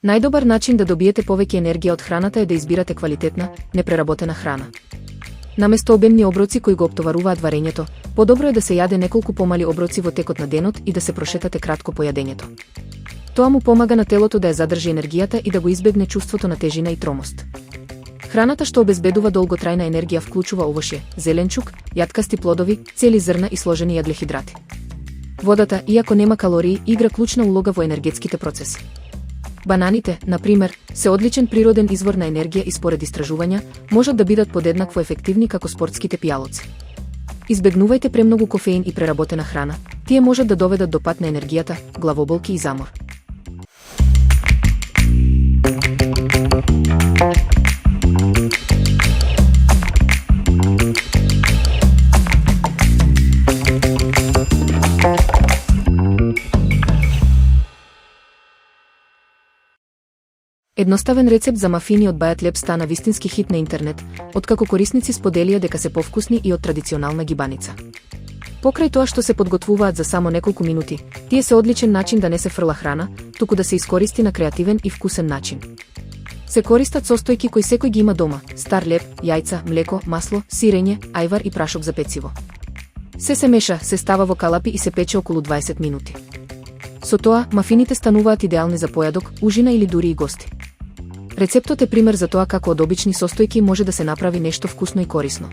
Најдобар начин да добиете повеќе енергија од храната е да избирате квалитетна, непреработена храна. Наместо обемни оброци кои го оптоваруваат варењето, подобро е да се јаде неколку помали оброци во текот на денот и да се прошетате кратко по јадењето. Тоа му помага на телото да ја задржи енергијата и да го избегне чувството на тежина и тромост. Храната што обезбедува долготрајна енергија вклучува овошје, зеленчук, јаткасти плодови, цели зрна и сложени јаглехидрати. Водата, иако нема калории, игра клучна улога во енергетските процеси. Бананите, на пример, се одличен природен извор на енергија и според истражувања, можат да бидат подеднакво ефективни како спортските пијалоци. Избегнувајте премногу кофеин и преработена храна, тие можат да доведат до пат на енергијата, главоболки и замор. Едноставен рецепт за мафини од бајат леп стана вистински хит на интернет, откако корисници споделија дека се повкусни и од традиционална гибаница. Покрај тоа што се подготвуваат за само неколку минути, тие се одличен начин да не се фрла храна, туку да се искористи на креативен и вкусен начин. Се користат состојки кои секој ги има дома: стар леб, јајца, млеко, масло, сирење, ајвар и прашок за пециво. Се меша, се става во калапи и се пече околу 20 минути. Со тоа, мафините стануваат идеални за појадок, ужина или дури и гости. Рецептот е пример за тоа како од обични состојки може да се направи нешто вкусно и корисно.